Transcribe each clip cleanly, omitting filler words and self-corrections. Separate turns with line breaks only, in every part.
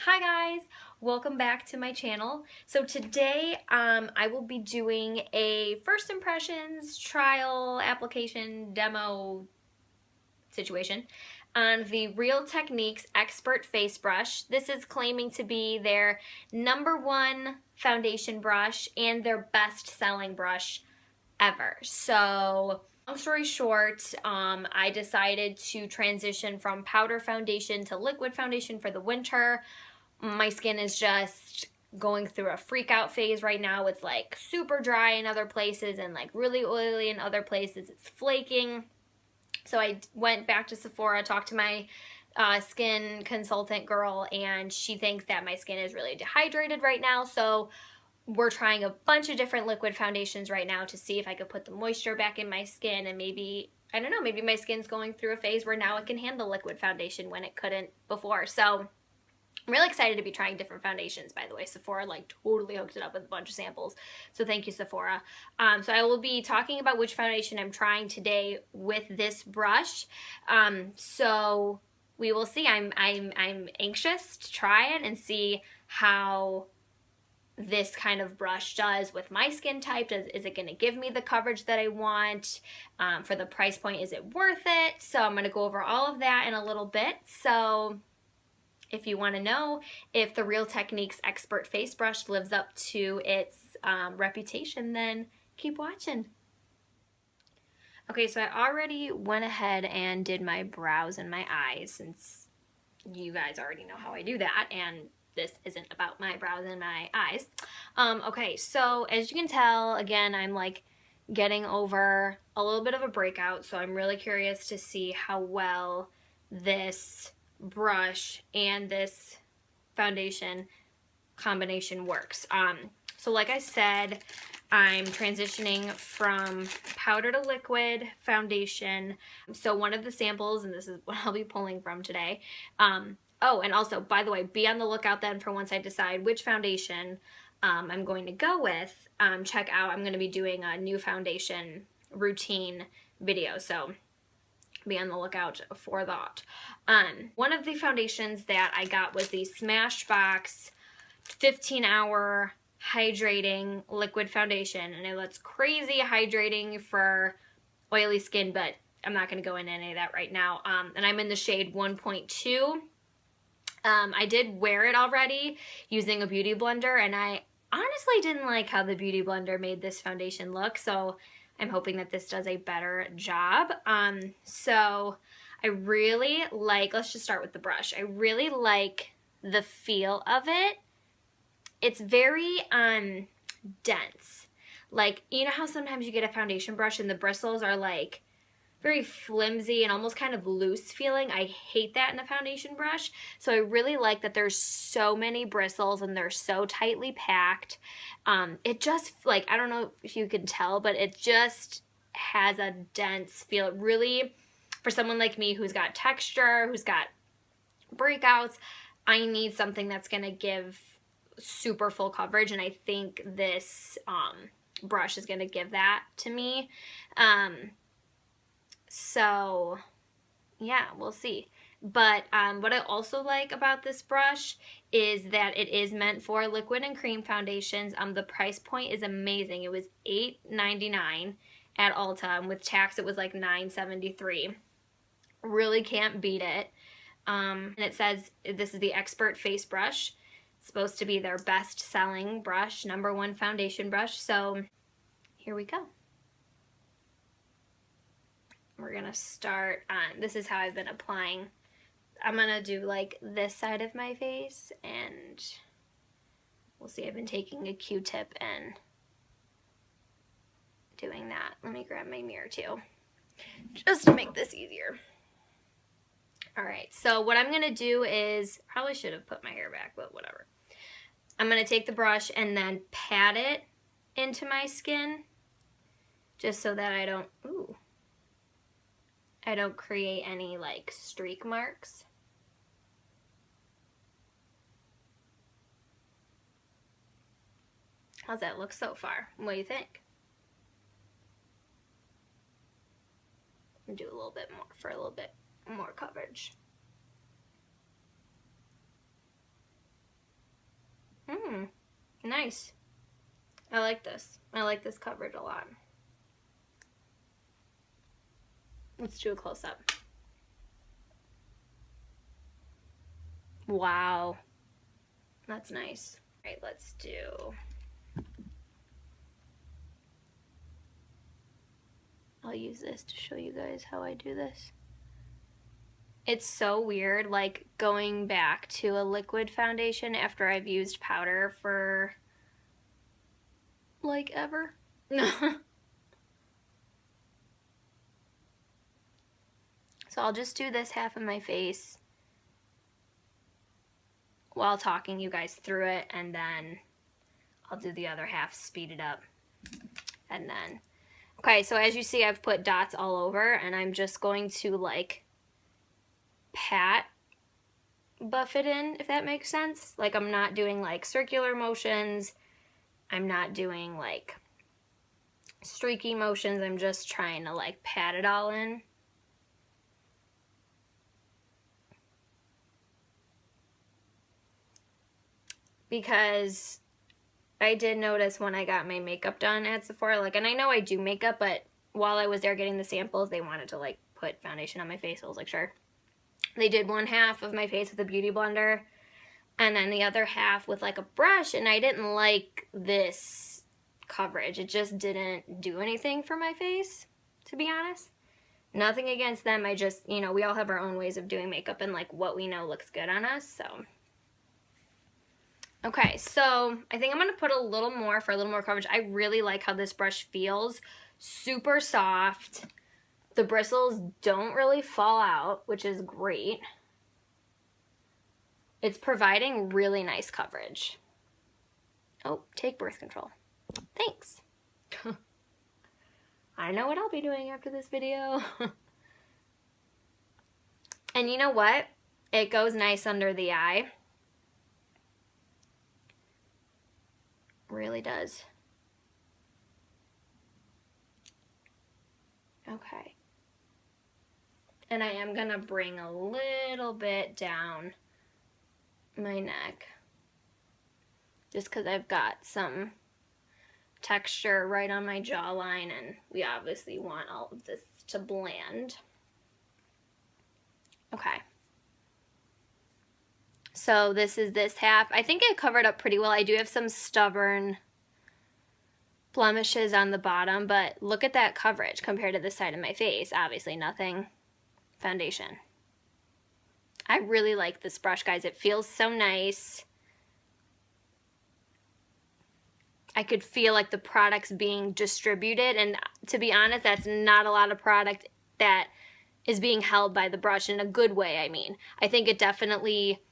Hi guys, welcome back to my channel. So today I will be doing a first impressions trial application demo situation on the Real Techniques Expert Face Brush. This is claiming to be their #1 foundation brush and their best-selling brush ever. So long story short, I decided to transition from powder foundation to liquid foundation for the winter. My skin is just going through a freak out phase right now. It's like super dry in other places and like really oily in other places. It's flaking. So I went back to Sephora, talked to my skin consultant girl, and she thinks that my skin is really dehydrated right now. So we're trying a bunch of different liquid foundations right now to see if I could put the moisture back in my skin, and maybe, I don't know, maybe my skin's going through a phase where now it can handle liquid foundation when it couldn't before. So I'm really excited to be trying different foundations, by the way. Sephora like totally hooked it up with a bunch of samples. So thank you, Sephora. So I will be talking about which foundation I'm trying today with this brush. So we will see. I'm anxious to try it and see how this kind of brush does with my skin type. Is it going to give me the coverage that I want? For the price point, is it worth it? So I'm going to go over all of that in a little bit. So if you want to know if the Real Techniques Expert Face Brush lives up to its reputation, then keep watching. Okay, so I already went ahead and did my brows and my eyes, since you guys already know how I do that, and this isn't about my brows and my eyes. Okay, so as you can tell, again, I'm like getting over a little bit of a breakout, so I'm really curious to see how well this brush and this foundation combination works. So like I said, I'm transitioning from powder to liquid foundation. So one of the samples, and this is what I'll be pulling from today. Oh, and also, by the way, be on the lookout then for once I decide which foundation I'm going to go with. Check out, I'm going to be doing a new foundation routine video. So be on the lookout for that. One of the foundations that I got was the Smashbox 15-hour hydrating liquid foundation, and it looks crazy hydrating for oily skin, but I'm not going to go into any of that right now. And I'm in the shade 1.2. I did wear it already using a beauty blender, and I honestly didn't like how the beauty blender made this foundation look, so I'm hoping that this does a better job. So I really like, let's just start with the brush. I really like the feel of it. It's very dense. Like, you know how sometimes you get a foundation brush and the bristles are like very flimsy and almost kind of loose feeling? I hate that in a foundation brush. So I really like that there's so many bristles and they're so tightly packed. It just, like, I don't know if you can tell, but it just has a dense feel. It really, for someone like me who's got texture, who's got breakouts, I need something that's gonna give super full coverage, and I think this brush is gonna give that to me. So yeah, we'll see. But what I also like about this brush is that it is meant for liquid and cream foundations. The price point is amazing. It was $8.99 at Ulta, and with tax it was like $9.73. Really can't beat it. And it says this is the Expert Face Brush. It's supposed to be their best-selling brush, #1 foundation brush. So here we go. We're gonna start on, this is how I've been applying. I'm gonna do like this side of my face, and we'll see. I've been taking a Q-tip and doing that. Let me grab my mirror too, just to make this easier. All right, so what I'm gonna do is, probably should have put my hair back, but whatever. I'm gonna take the brush and then pat it into my skin, just so that I don't, I don't create any like streak marks. How's that look so far? What do you think? Do a little bit more for a little bit more coverage. nice. I like this. I like this coverage a lot. Let's do a close-up. Wow. That's nice. All right, let's do... I'll use this to show you guys how I do this. It's so weird, like, going back to a liquid foundation after I've used powder for, like, ever. So I'll just do this half of my face while talking you guys through it, and then I'll do the other half, speed it up, and then... Okay, so as you see, I've put dots all over, and I'm just going to, like, pat buff it in, if that makes sense. Like, I'm not doing, like, circular motions. I'm not doing, like, streaky motions. I'm just trying to, like, pat it all in. Because I did notice when I got my makeup done at Sephora, like, and I know I do makeup, but while I was there getting the samples, they wanted to, like, put foundation on my face. So I was like, sure. They did one half of my face with a beauty blender, and then the other half with, like, a brush, and I didn't like this coverage. It just didn't do anything for my face, to be honest. Nothing against them. I just, you know, we all have our own ways of doing makeup and, like, what we know looks good on us, so... Okay, so I think I'm going to put a little more for a little more coverage. I really like how this brush feels. Super soft. The bristles don't really fall out, which is great. It's providing really nice coverage. Oh, take birth control. Thanks. I know what I'll be doing after this video. And you know what? It goes nice under the eye. Really does. Okay. And I am gonna bring a little bit down my neck, just because I've got some texture right on my jawline, and we obviously want all of this to blend. Okay. So this is this half. I think it covered up pretty well. I do have some stubborn blemishes on the bottom, but look at that coverage compared to this side of my face. Obviously nothing foundation. I really like this brush, guys. It feels so nice. I could feel like the product's being distributed, and to be honest, that's not a lot of product that is being held by the brush in a good way, I mean. I think it definitely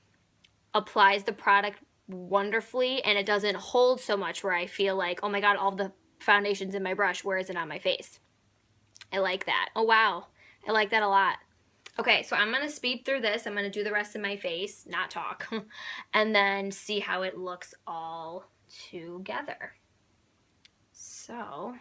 applies the product wonderfully, and it doesn't hold so much where I feel like, oh my god, all the foundation's in my brush, where is it on my face? I like that. Oh wow, I like that a lot. Okay, so I'm going to speed through this. I'm going to do the rest of my face, not talk, and then see how it looks all together. So...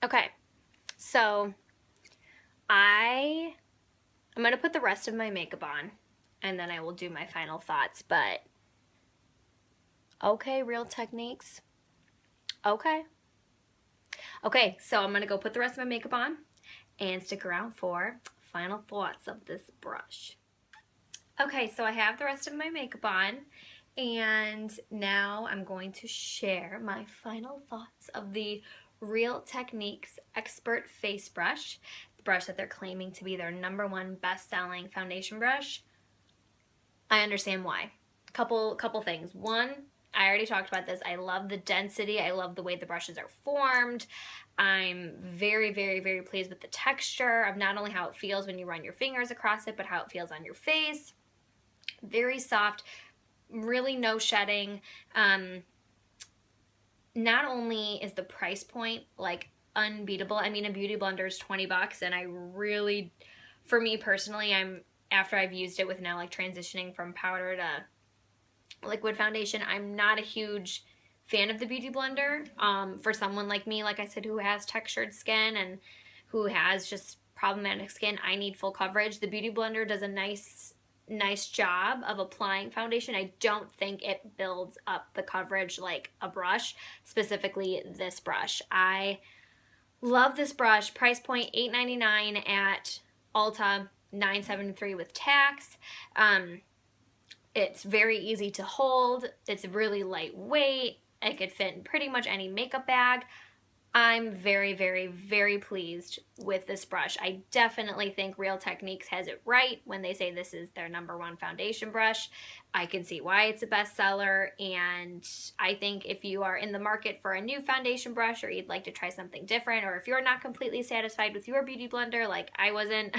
Okay, so I'm going to put the rest of my makeup on, and then I will do my final thoughts, but okay, Real Techniques. Okay. Okay, so I'm going to go put the rest of my makeup on and stick around for final thoughts of this brush. Okay, so I have the rest of my makeup on, And now I'm going to share my final thoughts of the Real Techniques Expert Face Brush, the brush that they're claiming to be their #1 best-selling foundation brush. I understand why. Couple things. One, I already talked about this. I love the density. I love the way the brushes are formed. I'm very, very, very pleased with the texture of not only how it feels when you run your fingers across it, but how it feels on your face. Very soft, really no shedding. Not only is the price point like unbeatable. I mean, a beauty blender is $20, and I really, for me personally, after I've used it with now like transitioning from powder to liquid foundation, I'm not a huge fan of the beauty blender. For someone like me, like I said, who has textured skin and who has just problematic skin, I need full coverage. The beauty blender does a nice job of applying foundation. I don't think it builds up the coverage like a brush, specifically this brush. I love this brush. Price point $8.99 at Ulta, $9.73 with tax. It's very easy to hold. It's really lightweight. It could fit in pretty much any makeup bag. I'm very, very, very pleased with this brush. I definitely think Real Techniques has it right when they say this is their #1 foundation brush. I can see why it's a bestseller, and I think if you are in the market for a new foundation brush, or you'd like to try something different, or if you're not completely satisfied with your beauty blender like I wasn't,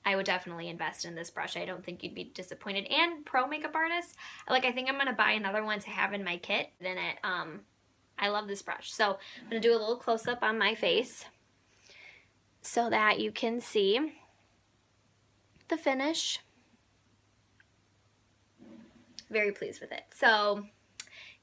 I would definitely invest in this brush. I don't think you'd be disappointed. And pro makeup artists, like, I think I'm gonna buy another one to have in my kit. Then I love this brush. So I'm gonna do a little close up on my face so that you can see the finish. Very pleased with it. So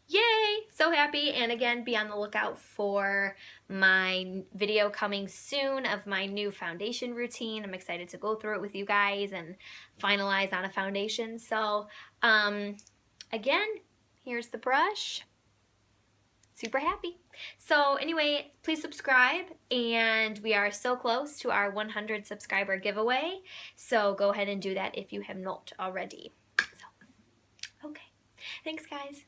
yay, so happy. And again, be on the lookout for my video coming soon of my new foundation routine. I'm excited to go through it with you guys and finalize on a foundation. So again, here's the brush. Super happy. So anyway, please subscribe, and we are so close to our 100 subscriber giveaway. So go ahead and do that if you have not already. So, okay. Thanks, guys.